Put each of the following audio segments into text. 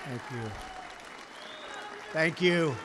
Thank you. Thank you.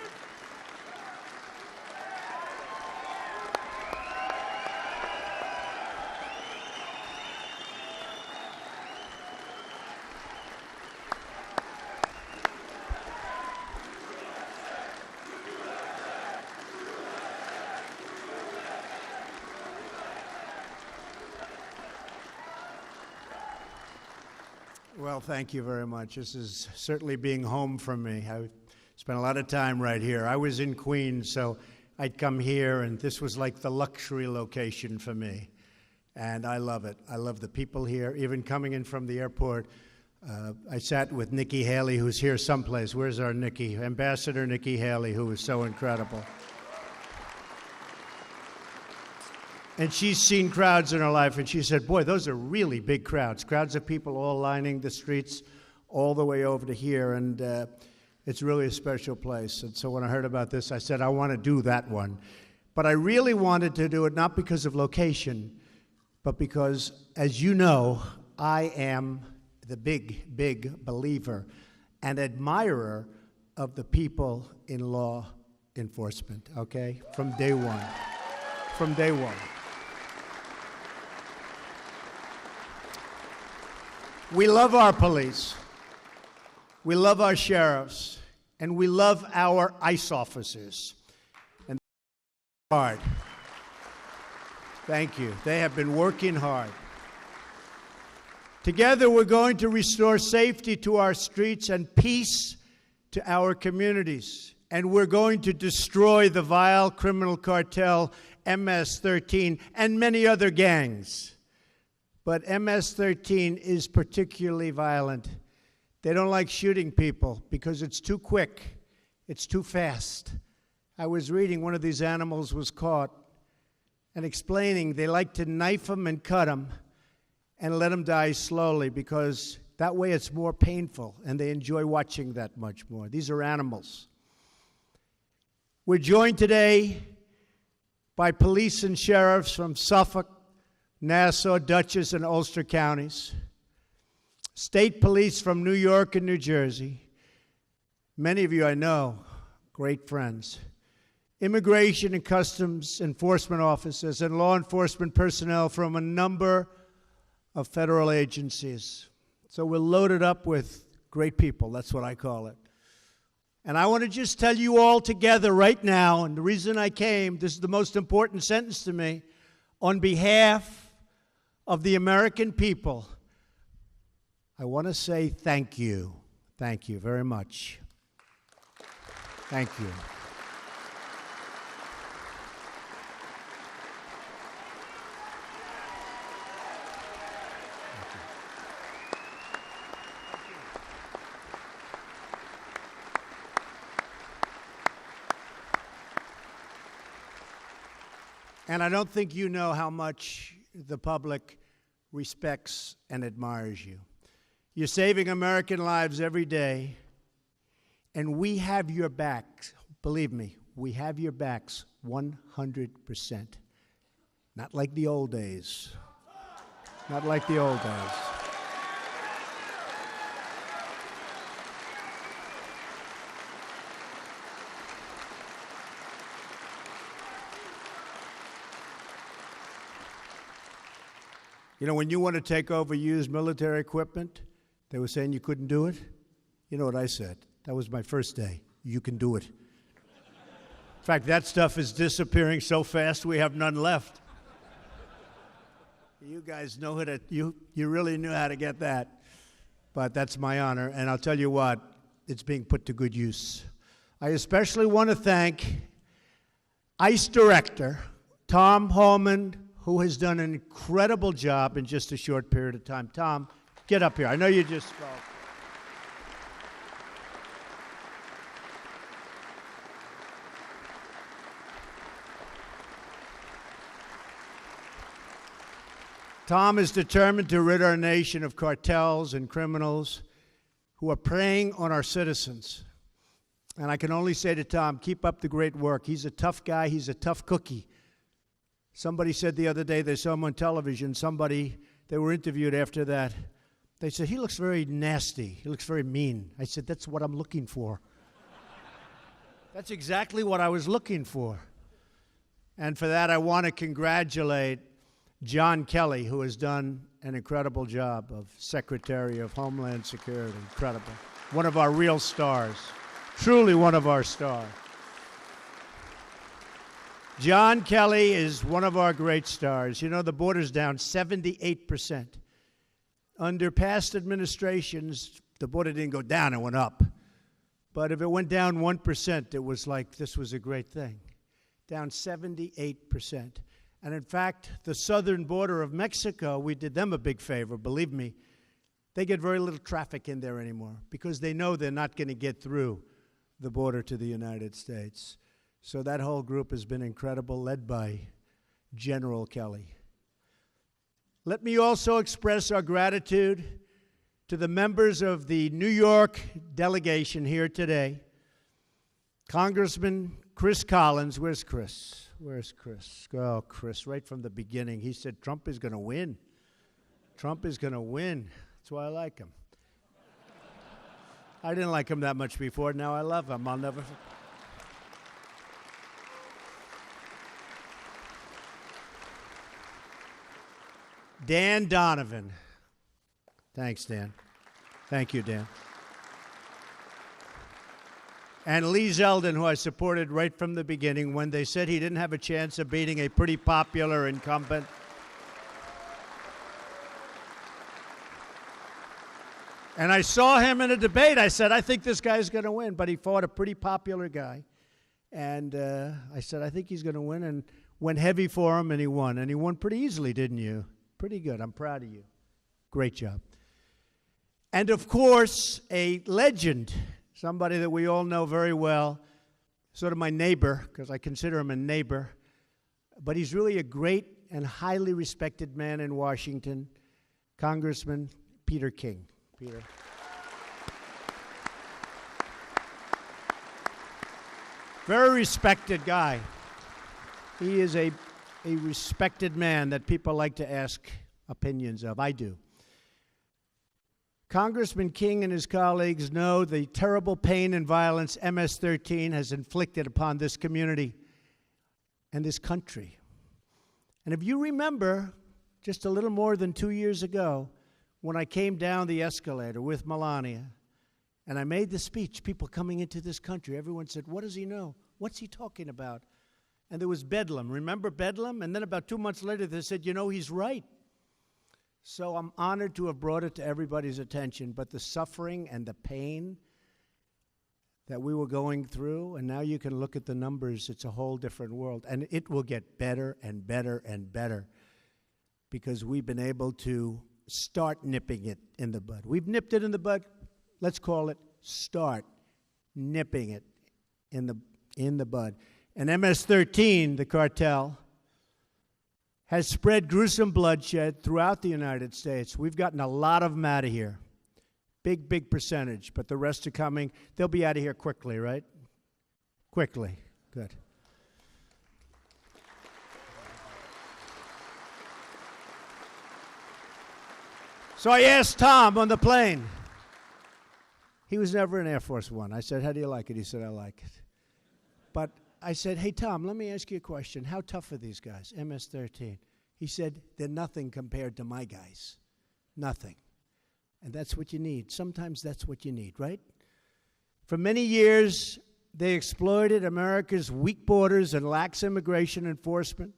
Well, thank you very much. This is certainly being home for me. I spent a lot of time right here. I was in Queens, so I'd come here, and this was like the luxury location for me. And I love it. I love the people here. Even coming in from the airport, I sat with Nikki Haley, who's here someplace. Where's our Nikki? Ambassador Nikki Haley, who is so incredible. And she's seen crowds in her life, and she said, boy, those are really big crowds. Crowds of people all lining the streets all the way over to here, and it's really a special place. And so when I heard about this, I said, I want to do that one. But I really wanted to do it not because of location, but because, as you know, I am the big, big believer and admirer of the people in law enforcement, okay? From day one. From day one. We love our police, we love our sheriffs, and we love our ICE officers. And hard. Thank you. They have been working hard. Together, we're going to restore safety to our streets and peace to our communities. And we're going to destroy the vile criminal cartel MS-13 and many other gangs. But MS-13 is particularly violent. They don't like shooting people because it's too quick. It's too fast. I was reading one of these animals was caught and explaining they like to knife them and cut them and let them die slowly because that way it's more painful and they enjoy watching that much more. These are animals. We're joined today by police and sheriffs from Suffolk, Nassau, Dutchess, and Ulster counties, state police from New York and New Jersey, many of you I know, great friends, immigration and customs enforcement officers, and law enforcement personnel from a number of federal agencies. So we're loaded up with great people, that's what I call it. And I want to just tell you all together right now, and the reason I came, this is the most important sentence to me, on behalf of the American people, I want to say thank you. Thank you very much. Thank you. And I don't think you know how much the public respects and admires you. You're saving American lives every day, and we have your backs. Believe me, we have your backs 100%. Not like the old days. Not like the old days. You know, when you want to take over used military equipment, they were saying you couldn't do it. You know what I said? That was my first day. You can do it. In fact, that stuff is disappearing so fast we have none left. You guys know how to, you really knew how to get that. But that's my honor, and I'll tell you what, it's being put to good use. I especially want to thank ICE Director Tom Hallman, who has done an incredible job in just a short period of time. Tom, get up here. I know you just spoke. Tom is determined to rid our nation of cartels and criminals who are preying on our citizens. And I can only say to Tom, keep up the great work. He's a tough guy. He's a tough cookie. Somebody said the other day, they saw him on television, they were interviewed after that They said, he looks very nasty. He looks very mean. I said, that's what I'm looking for. That's exactly what I was looking for. And for that, I want to congratulate John Kelly, who has done an incredible job of Secretary of Homeland Security. Incredible. One of our real stars. Truly one of our stars. John Kelly is one of our great stars. You know, the border's down 78%. Under past administrations, the border didn't go down, it went up. But if it went down 1%, it was like this was a great thing. Down 78%. And in fact, the southern border of Mexico, we did them a big favor, believe me. They get very little traffic in there anymore because they know they're not going to get through the border to the United States. So that whole group has been incredible, led by General Kelly. Let me also express our gratitude to the members of the New York delegation here today. Congressman Chris Collins, where's Chris? Where's Chris? Oh, Chris, right from the beginning, he said Trump is going to win. Trump is going to win. That's why I like him. I didn't like him that much before. Now I love him. I'll never... Dan Donovan. Thanks, Dan. Thank you, Dan. And Lee Zeldin, who I supported right from the beginning when they said he didn't have a chance of beating a pretty popular incumbent. And I saw him in a debate. I said, I think this guy's going to win. But he fought a pretty popular guy. And I said, I think he's going to win. And went heavy for him, and he won. And he won pretty easily, didn't you? Pretty good. I'm proud of you. Great job. And, of course, a legend, somebody that we all know very well, sort of my neighbor, because I consider him a neighbor. But he's really a great and highly respected man in Washington, Congressman Peter King. Peter. Very respected guy. He is a respected man that people like to ask opinions of. I do. Congressman King and his colleagues know the terrible pain and violence MS-13 has inflicted upon this community and this country. And if you remember, just a little more than 2 years ago, when I came down the escalator with Melania, and I made the speech, people coming into this country, everyone said, what does he know? What's he talking about? And there was Bedlam. Remember Bedlam? And then about 2 months later, they said, you know, he's right. So I'm honored to have brought it to everybody's attention. But the suffering and the pain that we were going through, and now you can look at the numbers, it's a whole different world. And it will get better and better and better because we've been able to start nipping it in the bud. We've nipped it in the bud. Let's call it start nipping it in the bud. And MS-13, the cartel, has spread gruesome bloodshed throughout the United States. We've gotten a lot of them out of here. Big, big percentage, but the rest are coming. They'll be out of here quickly, right? Quickly. Good. So I asked Tom on the plane. He was never in Air Force One. I said, how do you like it? He said, I like it. But I said, hey, Tom, let me ask you a question. How tough are these guys, MS-13? He said, they're nothing compared to my guys. Nothing. And that's what you need. Sometimes that's what you need, right? For many years, they exploited America's weak borders and lax immigration enforcement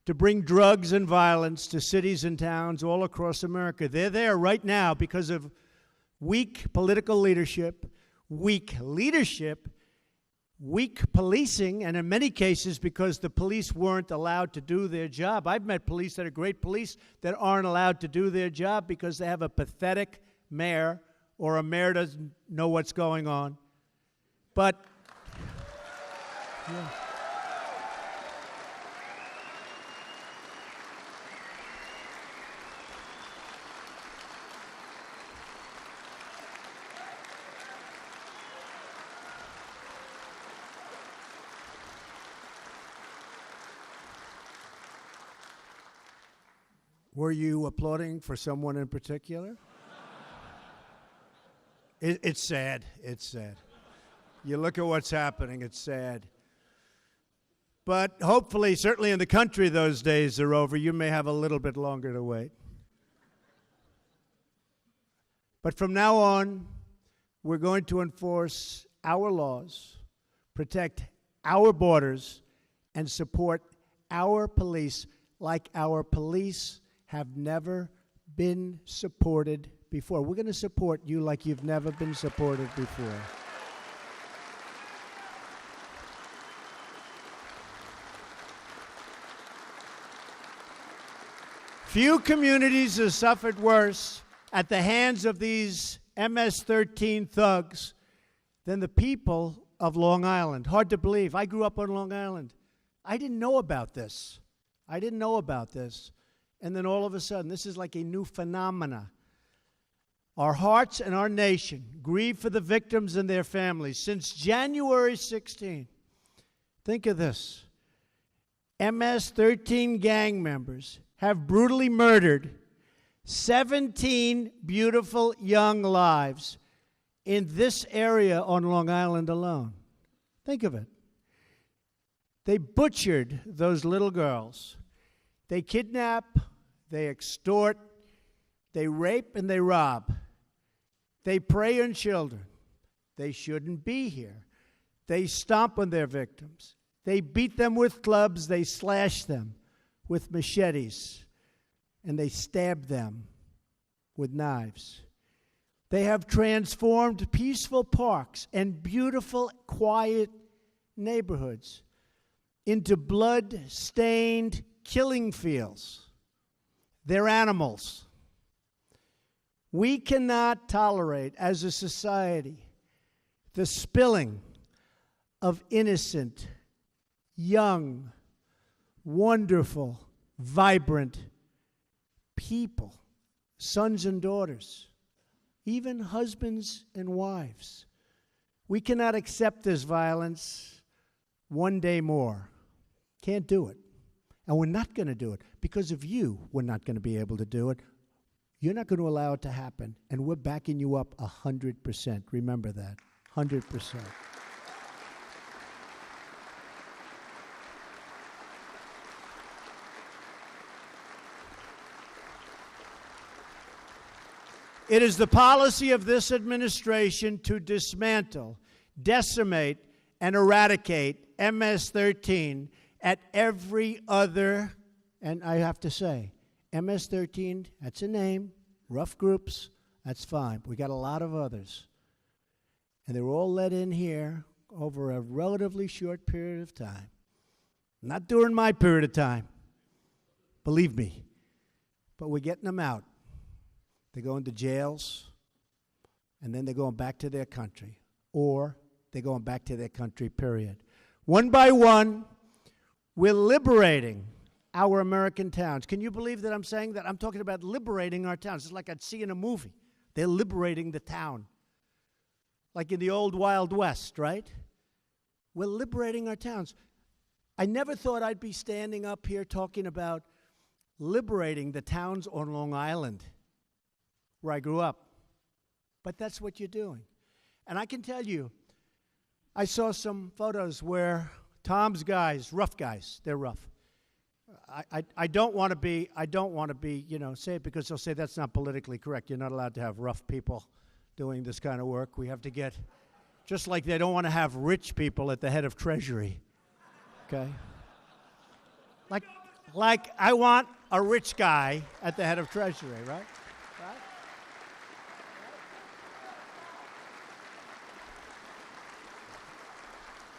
to bring drugs and violence to cities and towns all across America. They're there right now because of weak political leadership, weak policing, and in many cases because the police weren't allowed to do their job. I've met police that are great police that aren't allowed to do their job because they have a pathetic mayor or a mayor doesn't know what's going on. But yeah. Were you applauding for someone in particular? It's sad. It's sad. You look at what's happening, it's sad. But hopefully, certainly in the country, those days are over. You may have a little bit longer to wait. But from now on, we're going to enforce our laws, protect our borders, and support our police like our police have never been supported before. We're going to support you like you've never been supported before. Few communities have suffered worse at the hands of these MS-13 thugs than the people of Long Island. Hard to believe. I grew up on Long Island. I didn't know about this. And then all of a sudden, this is like a new phenomena. Our hearts and our nation grieve for the victims and their families. Since January 16, think of this. MS-13 gang members have brutally murdered 17 beautiful young lives in this area on Long Island alone. Think of it. They butchered those little girls. They kidnap, they extort, they rape, and they rob. They prey on children. They shouldn't be here. They stomp on their victims. They beat them with clubs. They slash them with machetes. And they stab them with knives. They have transformed peaceful parks and beautiful, quiet neighborhoods into blood-stained killing fields. They're animals. We cannot tolerate, as a society, the spilling of innocent, young, wonderful, vibrant people, sons and daughters, even husbands and wives. We cannot accept this violence one day more. Can't do it. And we're not going to do it. Because of you, we're not going to be able to do it. You're not going to allow it to happen. And we're backing you up 100%. Remember that. 100%. It is the policy of this administration to dismantle, decimate, and eradicate MS-13 at every other, and I have to say, MS-13, that's a name, rough groups, that's fine. We got a lot of others. And they were all let in here over a relatively short period of time. Not during my period of time, believe me. But we're getting them out. They go into jails, and then they're going back to their country. Or they're going back to their country, period. One by one, we're liberating our American towns. Can you believe that I'm saying that? I'm talking about liberating our towns. It's like I'd see in a movie. They're liberating the town. Like in the old Wild West, right? We're liberating our towns. I never thought I'd be standing up here talking about liberating the towns on Long Island, where I grew up. But that's what you're doing. And I can tell you, I saw some photos where Tom's guys, rough guys, they're rough. I don't want to be, say it because they'll say that's not politically correct. You're not allowed to have rough people doing this kind of work. We have to get, just like they don't want to have rich people at the head of Treasury, okay? Like I want a rich guy at the head of Treasury, right?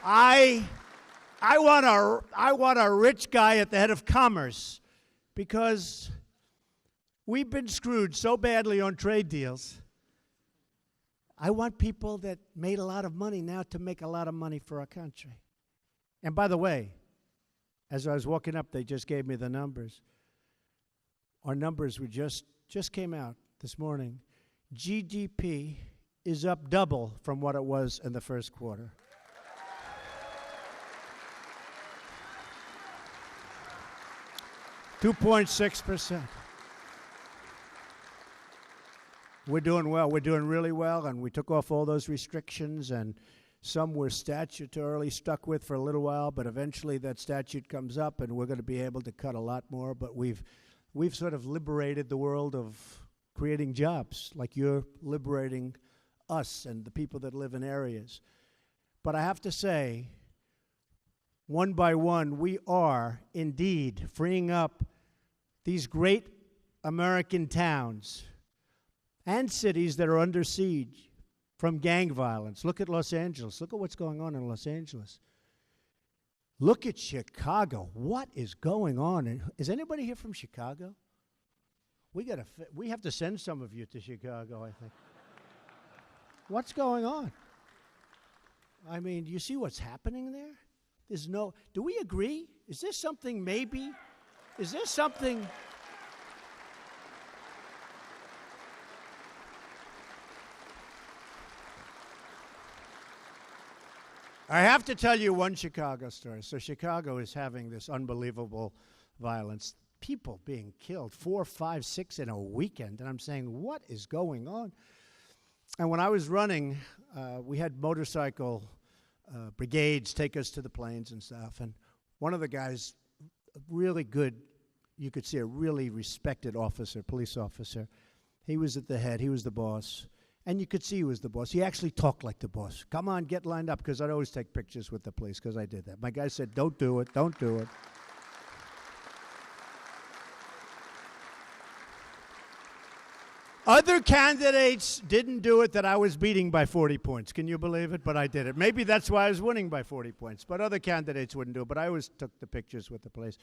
I want a rich guy at the head of commerce, because we've been screwed so badly on trade deals. I want people that made a lot of money now to make a lot of money for our country. And by the way, as I was walking up, they just gave me the numbers. Our numbers just came out this morning. GDP is up double from what it was in the first quarter. 2.6%. We're doing well. We're doing really well, and we took off all those restrictions, and some we're statutorily stuck with for a little while, but eventually that statute comes up, and we're going to be able to cut a lot more. But we've sort of liberated the world of creating jobs, like you're liberating us and the people that live in areas. But I have to say, one by one, we are indeed freeing up these great American towns and cities that are under siege from gang violence. Look at Los Angeles. Look at what's going on in Los Angeles. Look at Chicago. What is going on? Is anybody here from Chicago? We have to send some of you to Chicago, I think. What's going on? I mean, you see what's happening there? Do we agree? Is there something maybe? Is there something? I have to tell you one Chicago story. So Chicago is having this unbelievable violence. People being killed, 4, 5, 6 in a weekend. And I'm saying, what is going on? And when I was running, we had motorcycle brigades take us to the plains and stuff. And one of the guys, really good, you could see a really respected officer, police officer. He was at the head. He was the boss. And you could see he was the boss. He actually talked like the boss. Come on, get lined up, because I'd always take pictures with the police because I did that. My guy said, don't do it, don't do it. Other candidates didn't do it that I was beating by 40 points. Can you believe it? But I did it. Maybe that's why I was winning by 40 points. But other candidates wouldn't do it. But I always took the pictures with the police.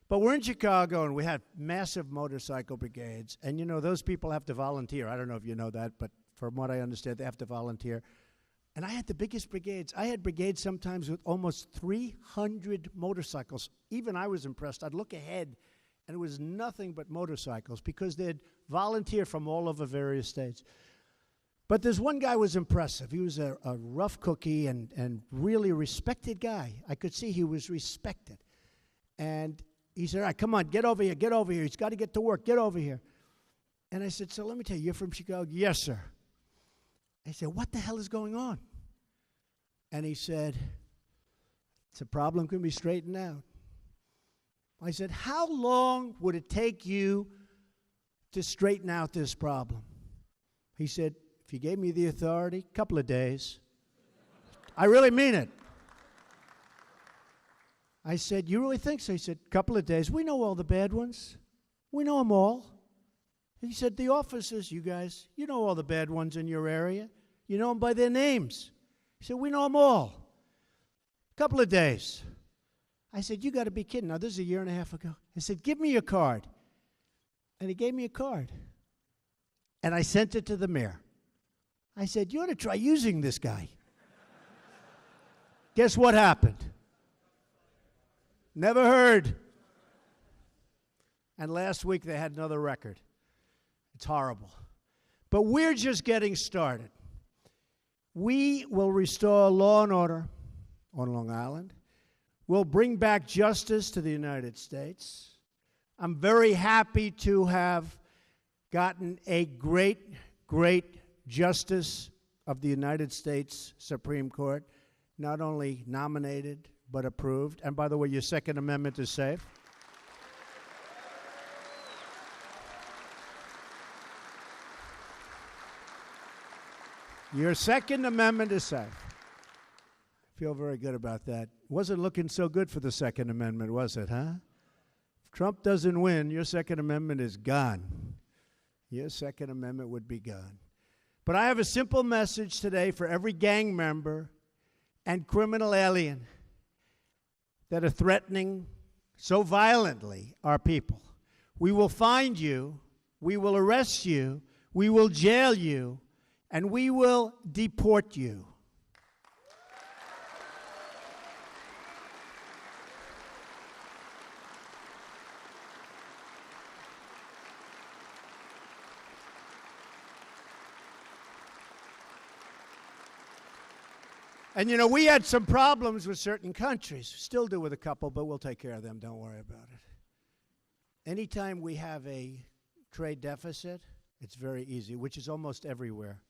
But we're in Chicago, and we have massive motorcycle brigades. And, you know, those people have to volunteer. I don't know if you know that, but from what I understand, they have to volunteer. And I had the biggest brigades. I had brigades sometimes with almost 300 motorcycles. Even I was impressed. I'd look ahead, and it was nothing but motorcycles because they'd volunteer from all over various states. But there's one guy who was impressive. He was a rough cookie and really respected guy. I could see he was respected. And he said, all right, come on, get over here, get over here. He's got to get to work, get over here. And I said, so let me tell you, you're from Chicago? Yes, sir. I said, what the hell is going on? And he said, it's a problem can be straightened out. I said, how long would it take you to straighten out this problem? He said, if you gave me the authority, a couple of days. I really mean it. I said, you really think so? He said, a couple of days. We know all the bad ones. We know them all. He said, the officers, you guys, you know all the bad ones in your area. You know them by their names. He said, we know them all. A couple of days. I said, you got to be kidding. Now, this is a year and a half ago. I said, give me your card. And he gave me a card. And I sent it to the mayor. I said, you ought to try using this guy. Guess what happened? Never heard. And last week they had another record. It's horrible. But we're just getting started. We will restore law and order on Long Island. We'll bring back justice to the United States. I'm very happy to have gotten a great, great justice of the United States Supreme Court, not only nominated, but approved. And by the way, your Second Amendment is safe. Your Second Amendment is safe. I feel very good about that. Wasn't looking so good for the Second Amendment, was it, huh? If Trump doesn't win, your Second Amendment is gone. Your Second Amendment would be gone. But I have a simple message today for every gang member and criminal alien that are threatening so violently our people. We will find you, we will arrest you, we will jail you, and we will deport you. And, you know, we had some problems with certain countries. Still do with a couple, but we'll take care of them. Don't worry about it. Anytime we have a trade deficit, It's very easy, which is almost everywhere.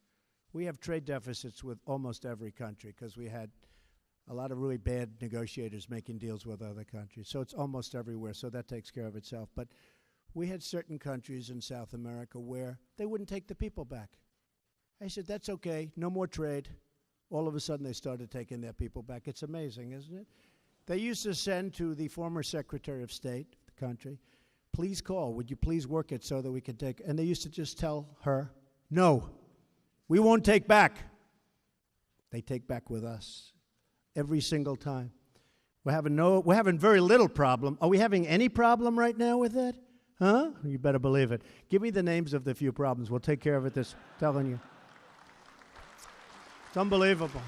We have trade deficits with almost every country because we had a lot of really bad negotiators making deals with other countries. So it's almost everywhere, so that takes care of itself. But we had certain countries in South America where they wouldn't take the people back. I said, that's okay, no more trade. All of a sudden, they started taking their people back. It's amazing, isn't it? They used to send to the former Secretary of State, the country, please call, would you please work it so that we can take, and they used to just tell her, no, we won't take back. They take back with us every single time. We're having very little problem. Are we having any problem right now with that? Huh? You better believe it. Give me the names of the few problems. We'll take care of it, this, telling you. It's unbelievable.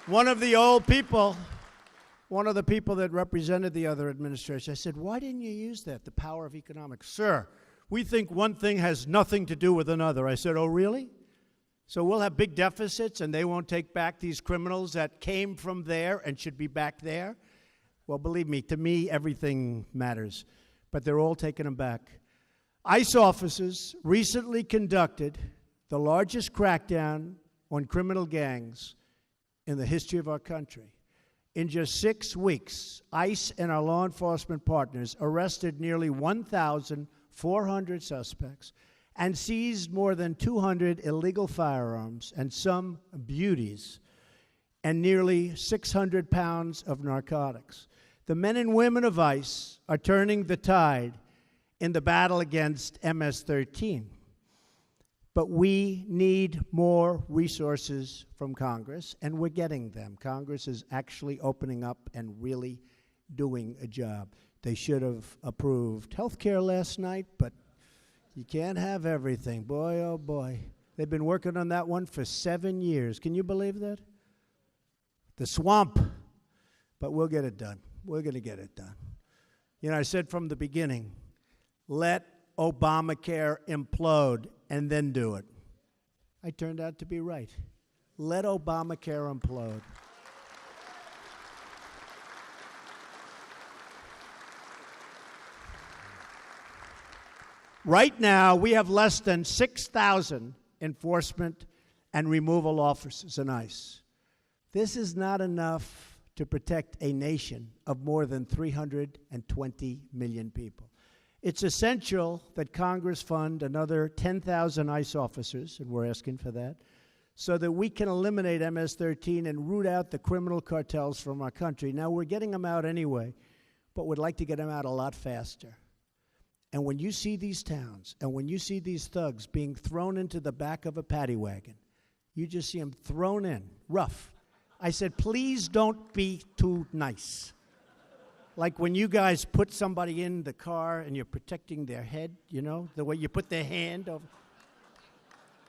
One of the people that represented the other administration, I said, why didn't you use that, the power of economics? Sir, we think one thing has nothing to do with another. I said, oh, really? So we'll have big deficits and they won't take back these criminals that came from there and should be back there? Well, believe me, to me, everything matters. But they're all taking them back. ICE officers recently conducted the largest crackdown on criminal gangs in the history of our country. In just 6 weeks, ICE and our law enforcement partners arrested nearly 1,400 suspects and seized more than 200 illegal firearms and some beauties and nearly 600 pounds of narcotics. The men and women of ICE are turning the tide in the battle against MS-13. But we need more resources from Congress, and we're getting them. Congress is actually opening up and really doing a job. They should have approved health care last night, but you can't have everything. Boy, oh boy. They've been working on that one for 7 years. Can you believe that? The swamp. But we'll get it done. We're going to get it done. You know, I said from the beginning, let Obamacare implode and then do it. I turned out to be right. Let Obamacare implode. Right now, we have less than 6,000 enforcement and removal officers in ICE. This is not enough to protect a nation of more than 320 million people. It's essential that Congress fund another 10,000 ICE officers, and we're asking for that, so that we can eliminate MS-13 and root out the criminal cartels from our country. Now, we're getting them out anyway, but we'd like to get them out a lot faster. And when you see these towns, and when you see these thugs being thrown into the back of a paddy wagon, you just see them thrown in, rough. I said, please don't be too nice. Like when you guys put somebody in the car and you're protecting their head, you know, the way you put their hand over.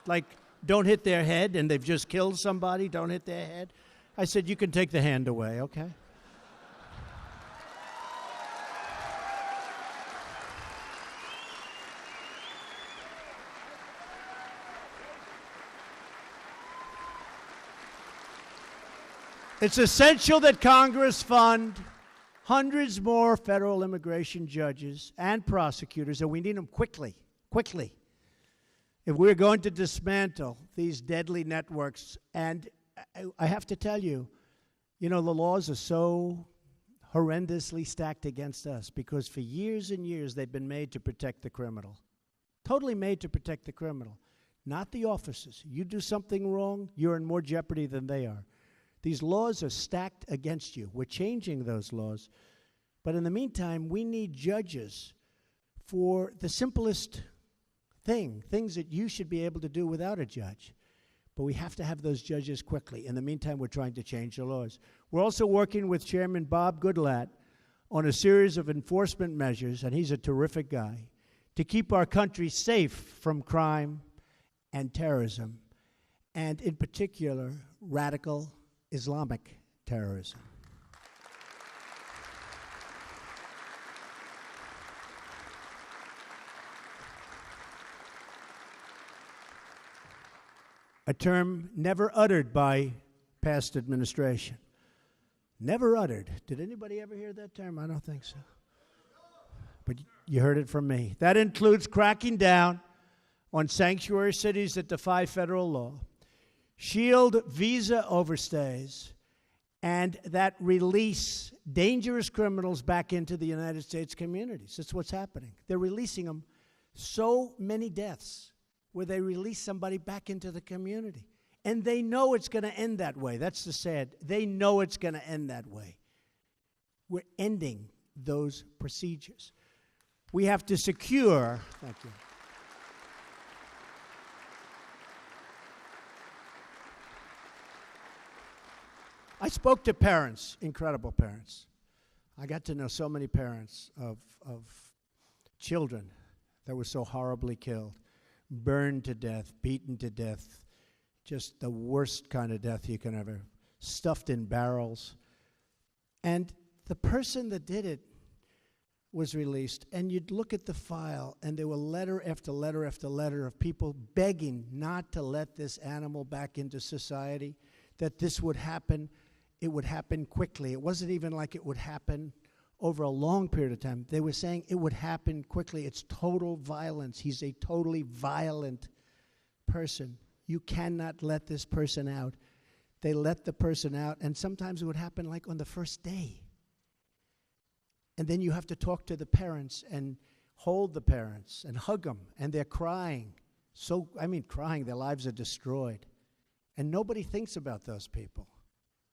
Like, don't hit their head, and they've just killed somebody, don't hit their head. I said, you can take the hand away, okay? It's essential that Congress fund hundreds more federal immigration judges and prosecutors, and we need them quickly, quickly. If we're going to dismantle these deadly networks, and I have to tell you, you know, the laws are so horrendously stacked against us because for years and years they've been made to protect the criminal. Totally made to protect the criminal, not the officers. You do something wrong, you're in more jeopardy than they are. These laws are stacked against you. We're changing those laws. But in the meantime, we need judges for the simplest things that you should be able to do without a judge. But we have to have those judges quickly. In the meantime, we're trying to change the laws. We're also working with Chairman Bob Goodlatte on a series of enforcement measures, and he's a terrific guy, to keep our country safe from crime and terrorism, and in particular, radical Islamic terrorism. A term never uttered by past administration. Never uttered. Did anybody ever hear that term? I don't think so. But you heard it from me. That includes cracking down on sanctuary cities that defy federal law, shield visa overstays, and that release dangerous criminals back into the United States communities. That's what's happening. They're releasing them. So many deaths where they release somebody back into the community. And they know it's going to end that way. That's the sad. They know it's going to end that way. We're ending those procedures. We have to secure, thank you. I spoke to parents, incredible parents. I got to know so many parents of children that were so horribly killed, burned to death, beaten to death, just the worst kind of death you can ever, stuffed in barrels. And the person that did it was released, and you'd look at the file, and there were letter after letter after letter of people begging not to let this animal back into society, that this would happen. It would happen quickly. It wasn't even like it would happen over a long period of time. They were saying it would happen quickly. It's total violence. He's a totally violent person. You cannot let this person out. They let the person out, and sometimes it would happen like on the first day. And then you have to talk to the parents and hold the parents and hug them, and they're crying. Crying, their lives are destroyed. And nobody thinks about those people.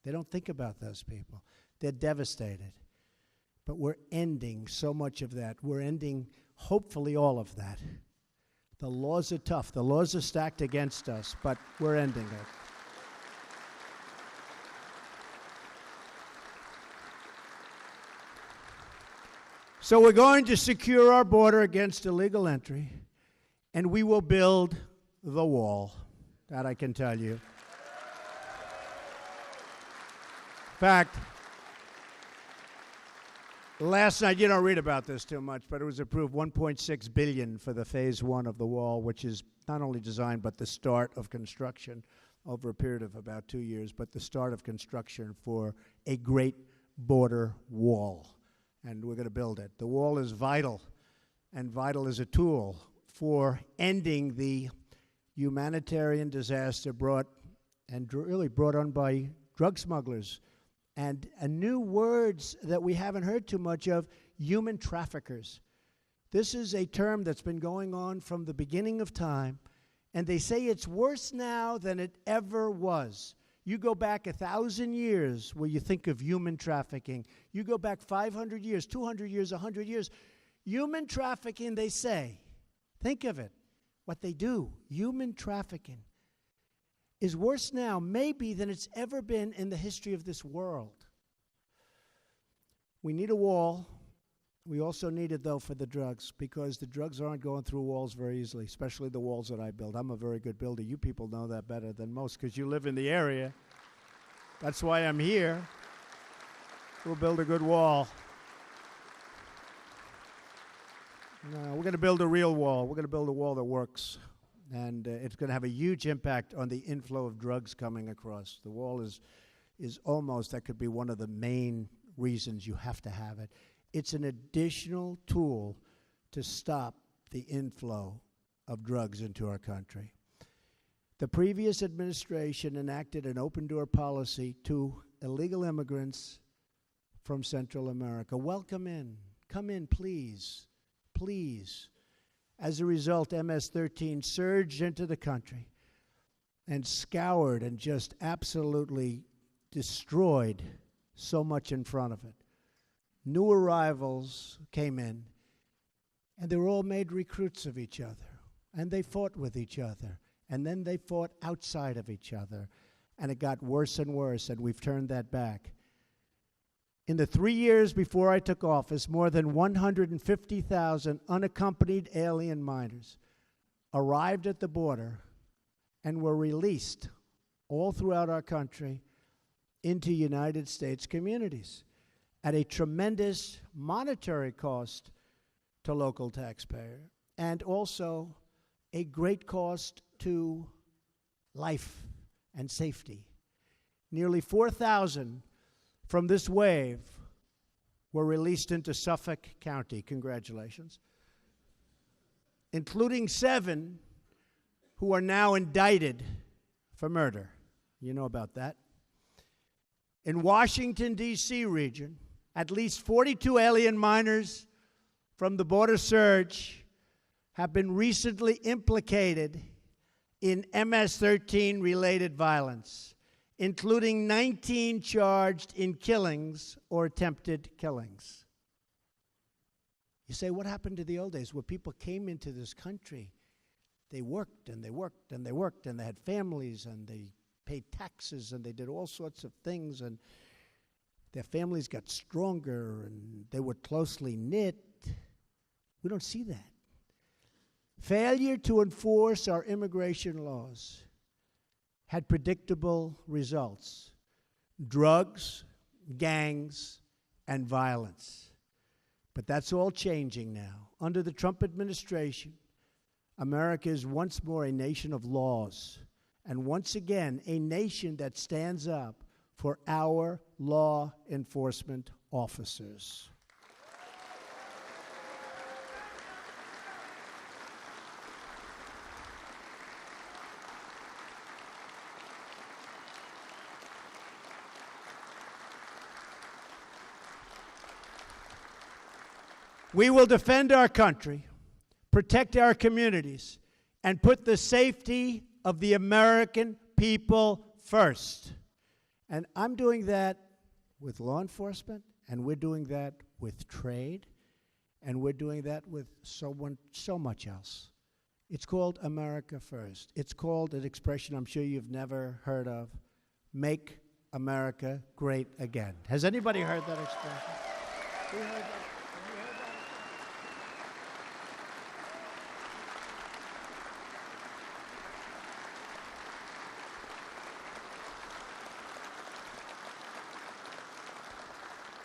They don't think about those people. They're devastated. But we're ending so much of that. We're ending, hopefully, all of that. The laws are tough. The laws are stacked against us, but we're ending it. So we're going to secure our border against illegal entry, and we will build the wall. That I can tell you. In fact, last night, you don't read about this too much, but it was approved $1.6 billion for the phase 1 of the wall, which is not only design, but the start of construction over a period of about 2 years, but the start of construction for a great border wall. And we're going to build it. The wall is vital, and vital as a tool for ending the humanitarian disaster brought on by drug smugglers. And new words that we haven't heard too much of, human traffickers. This is a term that's been going on from the beginning of time, and they say it's worse now than it ever was. You go back 1,000 years where you think of human trafficking. You go back 500 years, 200 years, 100 years. Human trafficking, they say, think of it, what they do, human trafficking is worse now, maybe, than it's ever been in the history of this world. We need a wall. We also need it, though, for the drugs, because the drugs aren't going through walls very easily, especially the walls that I build. I'm a very good builder. You people know that better than most, because you live in the area. That's why I'm here. We'll build a good wall. No, we're going to build a real wall. We're going to build a wall that works. And it's going to have a huge impact on the inflow of drugs coming across. The wall is almost, that could be one of the main reasons you have to have it. It's an additional tool to stop the inflow of drugs into our country. The previous administration enacted an open-door policy to illegal immigrants from Central America. Welcome in. Come in, please. Please. As a result, MS-13 surged into the country and scoured and just absolutely destroyed so much in front of it. New arrivals came in, and they were all made recruits of each other, and they fought with each other, and then they fought outside of each other, and it got worse and worse, and we've turned that back. In the 3 years before I took office, more than 150,000 unaccompanied alien minors arrived at the border and were released all throughout our country into United States communities at a tremendous monetary cost to local taxpayers, and also a great cost to life and safety. Nearly 4,000 from this wave were released into Suffolk County. Congratulations. Including 7 who are now indicted for murder. You know about that. In Washington, D.C. region, at least 42 alien minors from the border surge have been recently implicated in MS-13-related violence, including 19 charged in killings or attempted killings. You say, what happened to the old days where people came into this country? They worked and they worked and they worked and they had families and they paid taxes and they did all sorts of things and their families got stronger and they were closely knit. We don't see that. Failure to enforce our immigration laws had predictable results: drugs, gangs, and violence. But that's all changing now. Under the Trump administration, America is once more a nation of laws, and once again, a nation that stands up for our law enforcement officers. We will defend our country, protect our communities, and put the safety of the American people first. And I'm doing that with law enforcement, and we're doing that with trade, and we're doing that with so much else. It's called America First. It's called an expression I'm sure you've never heard of: make America great again. Has anybody heard that expression? Who heard that?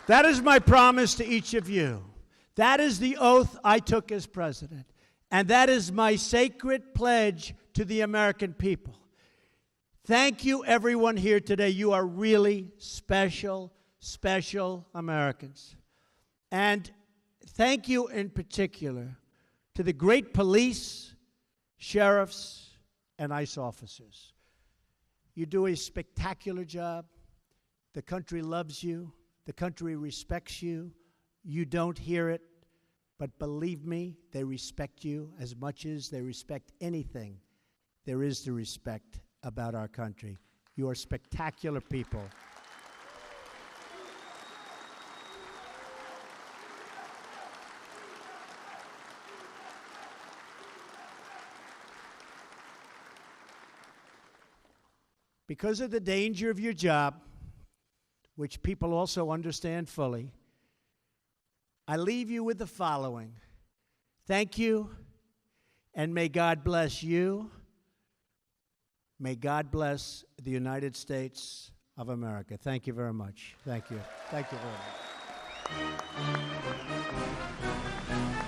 That is my promise to each of you. That is the oath I took as president. And that is my sacred pledge to the American people. Thank you, everyone here today. You are really special, special Americans. And thank you in particular to the great police, sheriffs, and ICE officers. You do a spectacular job. The country loves you. The country respects you. You don't hear it, but believe me, they respect you as much as they respect anything there is to respect about our country. You are spectacular people. Because of the danger of your job, which people also understand fully, I leave you with the following. Thank you, and may God bless you. May God bless the United States of America. Thank you very much. Thank you. Thank you very much.